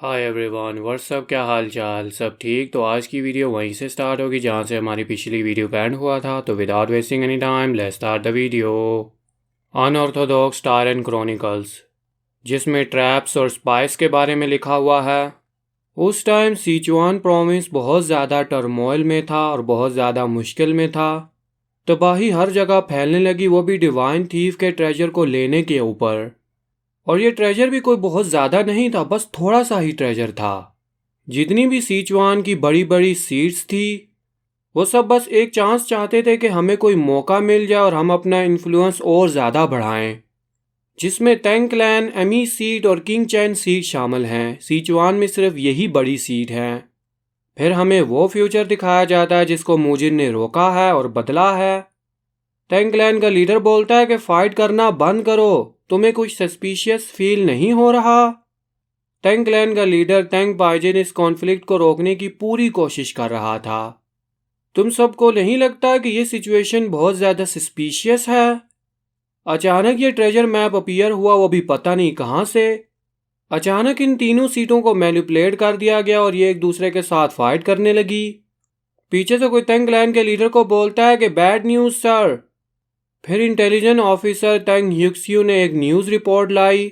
Hi everyone, WhatsApp, क्या हाल चाल? सब ठीक? तो आज की वीडियो वहीं से स्टार्ट होगी जहाँ से हमारी पिछली वीडियो का एंड हुआ था। तो without wasting any time let's start the video. Unorthodox star and chronicles, जिसमें ट्रैप्स और स्पाइस के बारे में लिखा हुआ है। उस टाइम सिचुआन प्रोविंस बहुत ज़्यादा टर्मोइल में था और बहुत ज़्यादा मुश्किल में था। तबाही हर जगह फैलने लगी, वो भी डिवाइन थीफ के ट्रेजर को लेने के ऊपर। और ये ट्रेजर भी कोई बहुत ज़्यादा नहीं था, बस थोड़ा सा ही ट्रेजर था। जितनी भी सीचुआन की बड़ी बड़ी सीट्स थी, वो सब बस एक चांस चाहते थे कि हमें कोई मौका मिल जाए और हम अपना इन्फ्लुएंस और ज़्यादा बढ़ाएं। जिसमें तेंग क्लैन, एमी सीट और किंग चैन सीट शामिल हैं। सीचुआन में सिर्फ यही बड़ी सीट है। फिर हमें वो फ्यूचर दिखाया जाता है जिसको मूजिन ने रोका है और बदला है। तेंग क्लैन का लीडर बोलता है कि फाइट करना बंद करो, तुम्हें कुछ सस्पिशियस फील नहीं हो रहा? तेंग क्लैन का लीडर तेंग पाइजिन इस कॉन्फ्लिक्ट को रोकने की पूरी कोशिश कर रहा था। तुम सबको नहीं लगता कि ये सिचुएशन बहुत ज़्यादा सस्पिशियस है? अचानक ये ट्रेजर मैप अपीयर हुआ, वो भी पता नहीं कहाँ से। अचानक इन तीनों सीटों को मैनिपुलेट कर दिया गया और ये एक दूसरे के साथ फाइट करने लगी। पीछे से कोई तेंग क्लैन के लीडर को बोलता है कि बैड न्यूज़ सर। फिर इंटेलिजेंस ऑफिसर तेंग ह्यूक्सियो ने एक न्यूज़ रिपोर्ट लाई।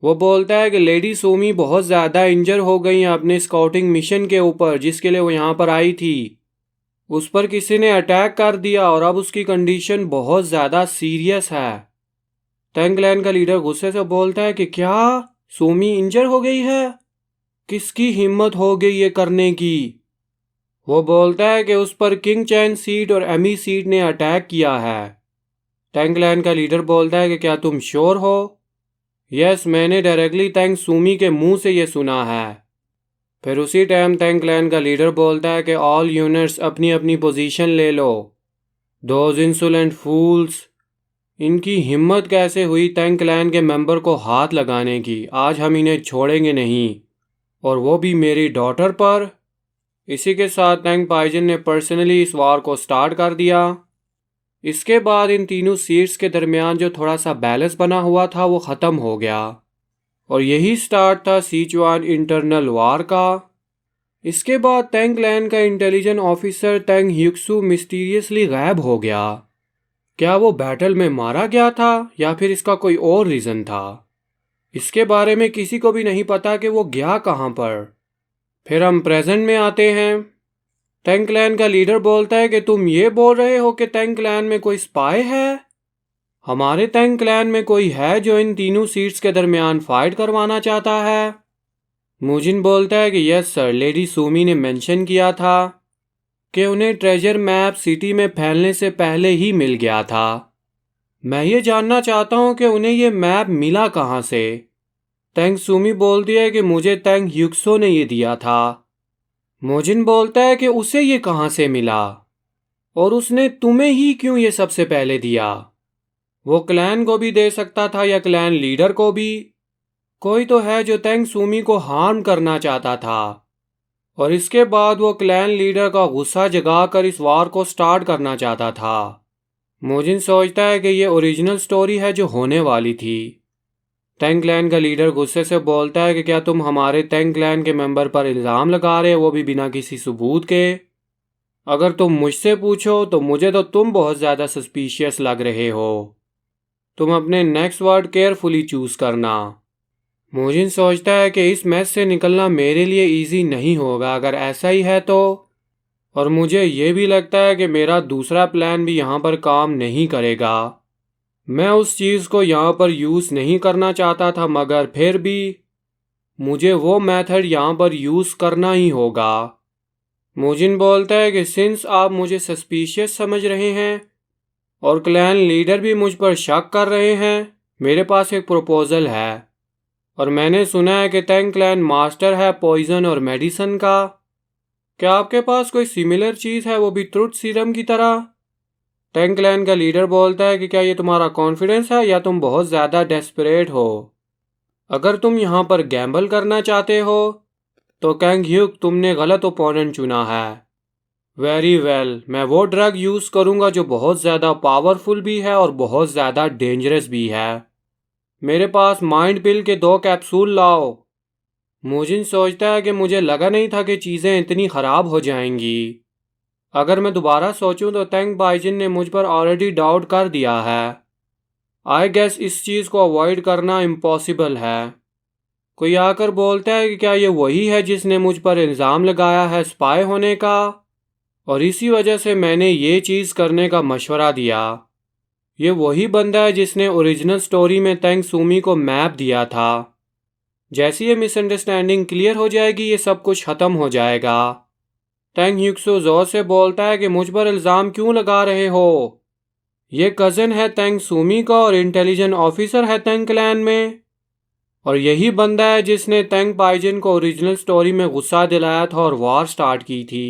वो बोलता है कि लेडी सोमी बहुत ज़्यादा इंजर हो गई हैं अपने स्काउटिंग मिशन के ऊपर जिसके लिए वो यहाँ पर आई थी। उस पर किसी ने अटैक कर दिया और अब उसकी कंडीशन बहुत ज़्यादा सीरियस है। तेंगलैन का लीडर गुस्से से बोलता है कि क्या सोमी इंजर हो गई है? किसकी हिम्मत हो गई ये करने की? वो बोलता है कि उस पर किंग चैन सीट और एमी सीट ने अटैक किया है। तेंगलैन का लीडर बोलता है कि क्या तुम श्योर हो? यस, मैंने डायरेक्टली तेंग सूमी के मुंह से ये सुना है। फिर उसी टाइम तेंग क्लैन का लीडर बोलता है कि ऑल यूनिट्स अपनी अपनी पोजीशन ले लो। दोज इंसोलेंट फूल्स, इनकी हिम्मत कैसे हुई तेंग क्लैन के मेंबर को हाथ लगाने की? आज हम इन्हें छोड़ेंगे नहीं, और वो भी मेरी डॉटर पर। इसी के साथ तेंग पाइजन ने पर्सनली इस वार को स्टार्ट कर दिया। इसके बाद इन तीनों सीट्स के दरमियान जो थोड़ा सा बैलेंस बना हुआ था वो ख़त्म हो गया, और यही स्टार्ट था सिचुआन इंटरनल वार का। इसके बाद तेंग क्लैन का इंटेलिजेंट ऑफिसर तेंग ह्यूक्सू मिस्टीरियसली गायब हो गया। क्या वो बैटल में मारा गया था या फिर इसका कोई और रीज़न था? इसके बारे में किसी को भी नहीं पता कि वो गया कहाँ पर। फिर हम प्रेजेंट में आते हैं। तेंग क्लैन का लीडर बोलता है कि तुम ये बोल रहे हो कि तेंग क्लैन में कोई स्पाई है? हमारे तेंग क्लैन में कोई है जो इन तीनों सीट्स के दरमियान फाइट करवाना चाहता है? मूजिन बोलता है कि यस सर, लेडी सूमी ने मेंशन किया था कि उन्हें ट्रेजर मैप सिटी में फैलने से पहले ही मिल गया था। मैं ये जानना चाहता हूँ कि उन्हें ये मैप मिला कहाँ से? तेंग सूमी बोलती है कि मुझे तेंग ह्यूक्सो ने ये दिया था। मोजिन बोलता है कि उसे ये कहाँ से मिला, और उसने तुम्हें ही क्यों ये सबसे पहले दिया? वो क्लैन को भी दे सकता था या क्लैन लीडर को भी। कोई तो है जो तेंग सूमी को हार्म करना चाहता था, और इसके बाद वो क्लैन लीडर का गुस्सा जगाकर इस वार को स्टार्ट करना चाहता था। मोजिन सोचता है कि ये ओरिजिनल स्टोरी है जो होने वाली थी। तेंग क्लैन का लीडर गुस्से से बोलता है कि क्या तुम हमारे तेंग क्लैन के मेंबर पर इल्ज़ाम लगा रहे हो, वो भी बिना किसी सबूत के? अगर तुम मुझसे पूछो तो मुझे तो तुम बहुत ज़्यादा सस्पिशियस लग रहे हो। तुम अपने नेक्स्ट वर्ड केयरफुली चूज करना। मोजिन सोचता है कि इस मैच से निकलना मेरे लिए इजी नहीं होगा अगर ऐसा ही है तो। और मुझे ये भी लगता है कि मेरा दूसरा प्लान भी यहाँ पर काम नहीं करेगा। मैं उस चीज़ को यहाँ पर यूज़ नहीं करना चाहता था, मगर फिर भी मुझे वो मेथड यहाँ पर यूज़ करना ही होगा। मोजिन बोलता है कि सिंस आप मुझे सस्पिशियस समझ रहे हैं और क्लैन लीडर भी मुझ पर शक कर रहे हैं, मेरे पास एक प्रपोजल है। और मैंने सुना है कि तेंग क्लैन मास्टर है पॉइजन और मेडिसिन का। क्या आपके पास कोई सिमिलर चीज़ है, वो भी ट्रुथ सीरम की तरह? तेंग क्लैन का लीडर बोलता है कि क्या ये तुम्हारा कॉन्फिडेंस है या तुम बहुत ज़्यादा डेस्परेट हो? अगर तुम यहाँ पर गैम्बल करना चाहते हो तो कैंग ह्यूक, तुमने गलत ओपोनेंट चुना है। वेरी वेल, मैं वो ड्रग यूज़ करूँगा जो बहुत ज़्यादा पावरफुल भी है और बहुत ज़्यादा डेंजरस भी है। मेरे पास माइंड पिल के 2 कैप्सूल लाओ। मोजिन सोचता है कि मुझे लगा नहीं था कि चीज़ें इतनी ख़राब हो जाएंगी। अगर मैं दोबारा सोचूं तो तेंग बाइजिन ने मुझ पर ऑलरेडी डाउट कर दिया है। आई गेस इस चीज़ को अवॉइड करना इम्पॉसिबल है। कोई आकर बोलता है कि क्या ये वही है जिसने मुझ पर इल्ज़ाम लगाया है स्पाई होने का, और इसी वजह से मैंने ये चीज़ करने का मशवरा दिया। ये वही बंदा है जिसने ओरिजिनल स्टोरी में तेंग सूमी को मैप दिया था। जैसी ये मिसअंडरस्टैंडिंग क्लियर हो जाएगी ये सब कुछ ख़त्म हो जाएगा। तेंग ह्यूक्सो जोर से बोलता है कि मुझ पर इल्ज़ाम क्यों लगा रहे हो। ये कज़न है तेंग सूमी का और इंटेलिजेंट ऑफिसर है तेंग क्लैन में, और यही बंदा है जिसने तेंग पाइजिन को ओरिजिनल स्टोरी में गुस्सा दिलाया था और वॉर स्टार्ट की थी।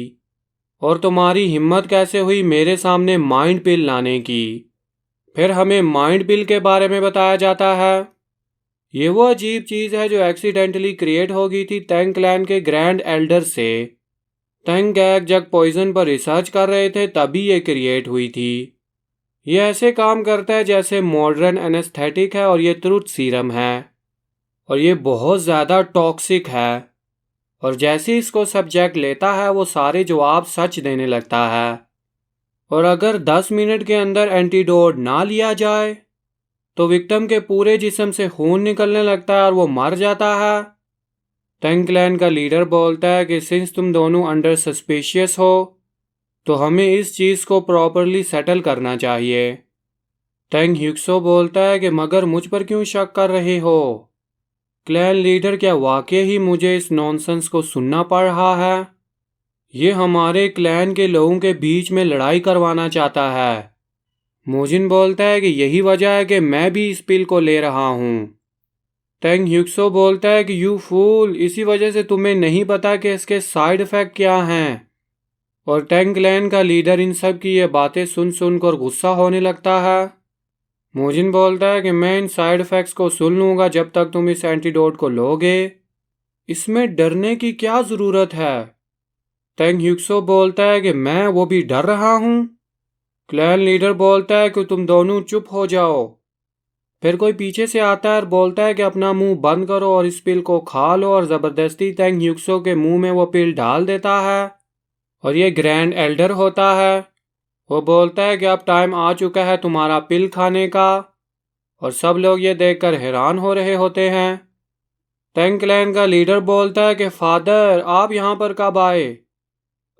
और तुम्हारी हिम्मत कैसे हुई मेरे सामने माइंड पिल लाने की। फिर हमें माइंड पिल के बारे में बताया जाता है। ये वो अजीब चीज़ है जो एक्सीडेंटली क्रिएट हो गई थी तेंग क्लैन के ग्रैंड एल्डर से। तेंग गैग जब पॉइजन पर रिसर्च कर रहे थे तभी ये क्रिएट हुई थी। ये ऐसे काम करता है जैसे मॉडर्न एनेस्थेटिक है और ये ट्रूथ सीरम है, और ये बहुत ज़्यादा टॉक्सिक है। और जैसे इसको सब्जेक्ट लेता है वो सारे जवाब सच देने लगता है। और अगर 10 मिनट के अंदर एंटीडोट ना लिया जाए तो विक्टिम के पूरे जिस्म से खून निकलने लगता है और वो मर जाता है। तेंग क्लैन का लीडर बोलता है कि सिंस तुम दोनों अंडर सस्पिशियस हो तो हमें इस चीज़ को प्रॉपरली सेटल करना चाहिए। तेंग ह्यूक्सो बोलता है कि मगर मुझ पर क्यों शक कर रहे हो? क्लैन लीडर, क्या वाकई ही मुझे इस नॉनसेंस को सुनना पड़ रहा है? ये हमारे क्लैन के लोगों के बीच में लड़ाई करवाना चाहता है। मोजिन बोलता है कि यही वजह है कि मैं भी इस पिल को ले रहा हूँ। तेंग ह्यूक्सो बोलता है कि यू फूल, इसी वजह से तुम्हें नहीं पता कि इसके साइड इफ़ेक्ट क्या हैं। और तेंग क्लैन का लीडर इन सब की ये बातें सुन सुनकर गुस्सा होने लगता है। मोजिन बोलता है कि मैं इन साइड इफ़ेक्ट्स को सुन लूँगा जब तक तुम इस एंटीडोट को लोगे। इसमें डरने की क्या ज़रूरत है? तेंग ह्यूक्सो बोलता है कि मैं वो भी डर रहा हूँ। क्लैन लीडर बोलता है कि तुम दोनों चुप हो जाओ। फिर कोई पीछे से आता है और बोलता है कि अपना मुंह बंद करो और इस पिल को खा लो, और ज़बरदस्ती तेंग ह्यूक्सो के मुंह में वो पिल डाल देता है। और ये ग्रैंड एल्डर होता है। वो बोलता है कि अब टाइम आ चुका है तुम्हारा पिल खाने का, और सब लोग ये देखकर हैरान हो रहे होते हैं। तेंग क्लैन का लीडर बोलता है कि फादर, आप यहाँ पर कब आए?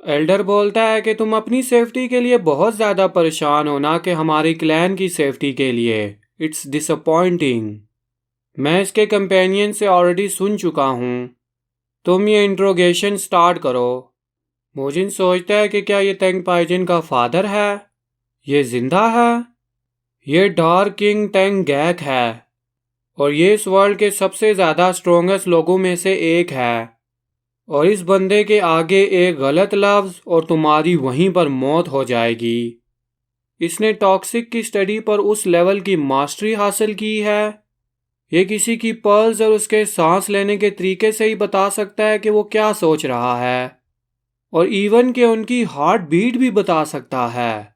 एल्डर बोलता है कि तुम अपनी सेफ्टी के लिए बहुत ज़्यादा परेशान हो, ना कि हमारी क्लैन की सेफ्टी के लिए। It's disappointing. मैं इसके कंपेनियन से ऑलरेडी सुन चुका हूँ। तुम ये इंट्रोगेशन स्टार्ट करो। मोजिन सोचता है कि क्या ये तेंग पाइजिन का फादर है? ये जिंदा है? ये डार्क किंग तेंग गैक है, और ये इस वर्ल्ड के सबसे ज़्यादा स्ट्रोंगेस्ट लोगों में से एक है। और इस बंदे के आगे एक गलत लफ्ज़ और तुम्हारी वहीं पर मौत हो जाएगी। इसने टॉक्सिक की स्टडी पर उस लेवल की मास्टरी हासिल की है। ये किसी की पल्स और उसके सांस लेने के तरीके से ही बता सकता है कि वो क्या सोच रहा है, और इवन के उनकी हार्ट बीट भी बता सकता है।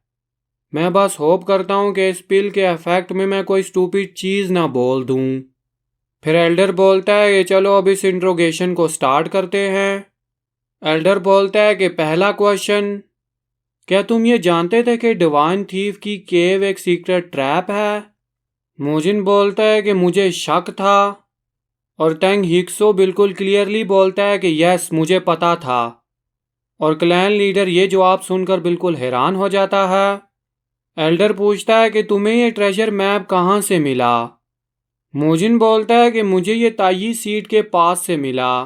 मैं बस होप करता हूँ कि इस पिल के इफेक्ट में मैं कोई स्टूपिड चीज़ ना बोल दूँ। फिर एल्डर बोलता है कि चलो अब इस इंट्रोगेशन को स्टार्ट करते हैं। एल्डर बोलता है कि पहला क्वेश्चन, क्या तुम ये जानते थे कि डिवाइन थीफ की केव एक सीक्रेट ट्रैप है? मोजिन बोलता है कि मुझे शक था, और तेंग ह्यूक्सो बिल्कुल क्लियरली बोलता है कि यस, मुझे पता था। और क्लैन लीडर ये जवाब सुनकर बिल्कुल हैरान हो जाता है। एल्डर पूछता है कि तुम्हें ये ट्रेजर मैप कहाँ से मिला? मोजिन बोलता है कि मुझे ये ताई सीट के पास से मिला।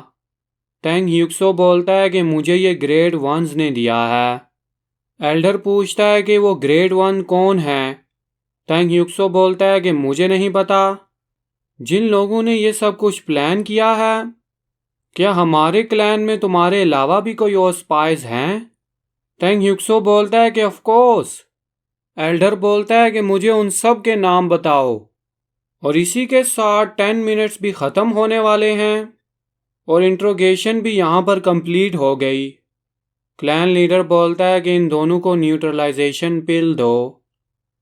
तेंग ह्यूक्सो बोलता है कि मुझे ये ग्रेड वंस ने दिया है। एल्डर पूछता है कि वो ग्रेड वन कौन है? तेंग ह्यूक्सो बोलता है कि मुझे नहीं पता। जिन लोगों ने ये सब कुछ प्लान किया है, क्या हमारे क्लैन में तुम्हारे अलावा भी कोई और स्पाइज हैं? तेंग ह्यूक्सो बोलता है कि ऑफ कोर्स। एल्डर बोलता है कि मुझे उन सब के नाम बताओ। और इसी के साथ 10 मिनट्स भी ख़त्म होने वाले हैं और इंट्रोगेशन भी यहाँ पर कंप्लीट हो गई। क्लैन लीडर बोलता है कि इन दोनों को न्यूट्रलाइजेशन पिल दो।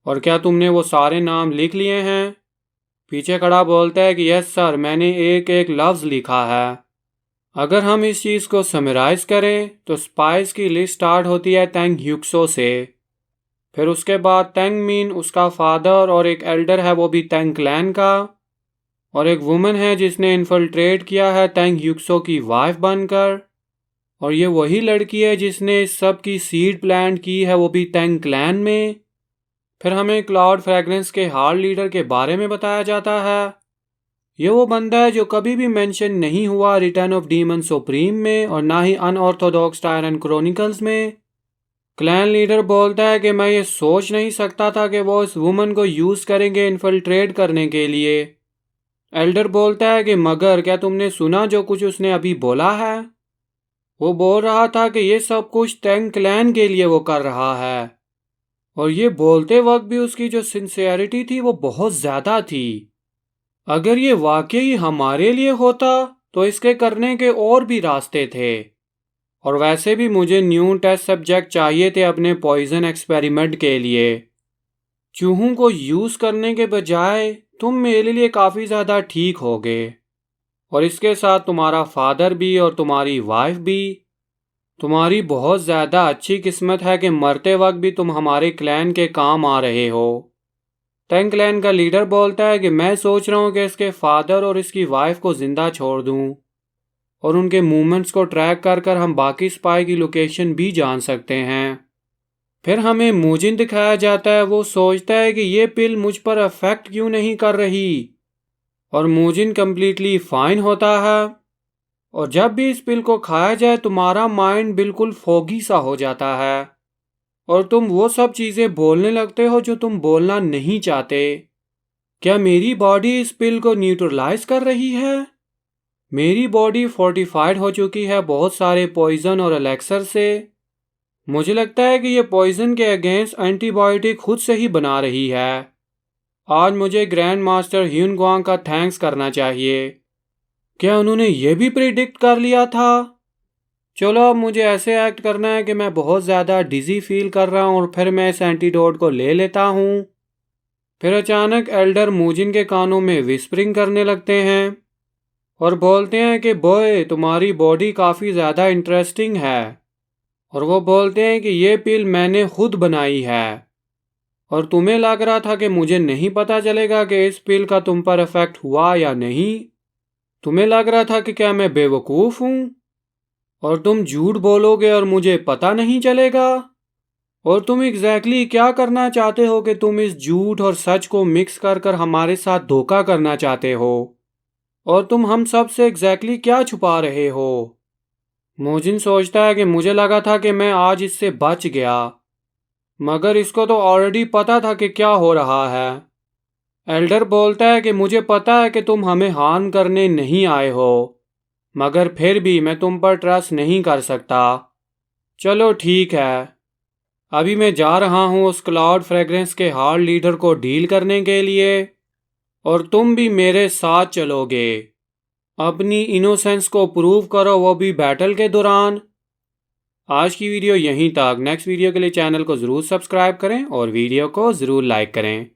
और क्या तुमने वो सारे नाम लिख लिए हैं? पीछे खड़ा बोलता है कि यस सर, मैंने एक एक लफ्ज़ लिखा है। अगर हम इस चीज़ को समराइज़ करें तो स्पाइस की लिस्ट स्टार्ट होती है तेंग ह्यूक्सो से। फिर उसके बाद तेंग मीन उसका फादर और एक एल्डर है वो भी तेंग क्लैन का, और एक वुमन है जिसने इन्फिल्ट्रेट किया है तेंग ह्यूक्सो की वाइफ बनकर, और ये वही लड़की है जिसने इस सब की सीड प्लांट की है वो भी तेंग क्लैन में। फिर हमें क्लाउड फ्रेग्रेंस के हार्ड लीडर के बारे में बताया जाता है। ये वो बंदा है जो कभी भी मेंशन नहीं हुआ रिटर्न ऑफ डीमन सुप्रीम में और ना ही अनऑर्थोडॉक्स टायरन क्रॉनिकल्स में। क्लैन लीडर बोलता है कि मैं ये सोच नहीं सकता था कि वो इस वुमन को यूज़ करेंगे इन्फिल्ट्रेट करने के लिए। एल्डर बोलता है कि मगर क्या तुमने सुना जो कुछ उसने अभी बोला है? वो बोल रहा था कि ये सब कुछ तेंग क्लैन के लिए वो कर रहा है, और ये बोलते वक्त भी उसकी जो सिंसियरिटी थी वो बहुत ज़्यादा थी। अगर ये वाकई हमारे लिए होता तो इसके करने के और भी रास्ते थे, और वैसे भी मुझे न्यू टेस्ट सब्जेक्ट चाहिए थे अपने पॉइजन एक्सपेरिमेंट के लिए। चूहों को यूज़ करने के बजाय तुम मेरे लिए काफ़ी ज़्यादा ठीक होगे, और इसके साथ तुम्हारा फादर भी और तुम्हारी वाइफ भी। तुम्हारी बहुत ज़्यादा अच्छी किस्मत है कि मरते वक्त भी तुम हमारे क्लैन के काम आ रहे हो। तेंग क्लैन का लीडर बोलता है कि मैं सोच रहा हूँ कि इसके फादर और इसकी वाइफ को जिंदा छोड़ दूँ, और उनके मूवमेंट्स को ट्रैक कर कर हम बाकी स्पाई की लोकेशन भी जान सकते हैं। फिर हमें मूजिन दिखाया जाता है। वो सोचता है कि ये पिल मुझ पर अफेक्ट क्यों नहीं कर रही, और मूजिन कम्प्लीटली फाइन होता है। और जब भी इस पिल को खाया जाए तुम्हारा माइंड बिल्कुल फोगी सा हो जाता है, और तुम वो सब चीज़ें बोलने लगते हो जो तुम बोलना नहीं चाहते। क्या मेरी बॉडी इस पिल को न्यूट्रलाइज कर रही है? मेरी बॉडी फोर्टिफाइड हो चुकी है बहुत सारे पॉइजन और एलेक्सर से। मुझे लगता है कि ये पॉइजन के अगेंस्ट एंटीबायोटिक खुद से ही बना रही है। आज मुझे ग्रैंड मास्टर ह्यून ग्वांग का थैंक्स करना चाहिए। क्या उन्होंने ये भी प्रिडिक्ट कर लिया था? चलो अब मुझे ऐसे एक्ट करना है कि मैं बहुत ज़्यादा डिजी फील कर रहा हूँ और फिर मैं इस एंटीडोट को ले लेता हूँ। फिर अचानक एल्डर मूजिन के कानों में विस्परिंग करने लगते हैं और बोलते हैं कि बॉय तुम्हारी बॉडी काफ़ी ज़्यादा इंटरेस्टिंग है, और वो बोलते हैं कि ये पिल मैंने खुद बनाई है, और तुम्हें लग रहा था कि मुझे नहीं पता चलेगा कि इस पिल का तुम पर इफेक्ट हुआ या नहीं। तुम्हें लग रहा था कि क्या मैं बेवकूफ़ हूँ और तुम झूठ बोलोगे और मुझे पता नहीं चलेगा। और तुम एग्जैक्टली क्या करना चाहते हो कि तुम इस झूठ और सच को मिक्स कर कर हमारे साथ धोखा करना चाहते हो, और तुम हम सब से एग्जैक्टली क्या छुपा रहे हो। मोजिन सोचता है कि मुझे लगा था कि मैं आज इससे बच गया, मगर इसको तो ऑलरेडी पता था कि क्या हो रहा है। एल्डर बोलता है कि मुझे पता है कि तुम हमें हार्म करने नहीं आए हो, मगर फिर भी मैं तुम पर ट्रस्ट नहीं कर सकता। चलो ठीक है, अभी मैं जा रहा हूँ उस क्लाउड फ्रेग्रेंस के हार्ड लीडर को डील करने के लिए, और तुम भी मेरे साथ चलोगे। अपनी इनोसेंस को प्रूव करो, वो भी बैटल के दौरान। आज की वीडियो यहीं तक। नेक्स्ट वीडियो के लिए चैनल को ज़रूर सब्सक्राइब करें और वीडियो को ज़रूर लाइक करें।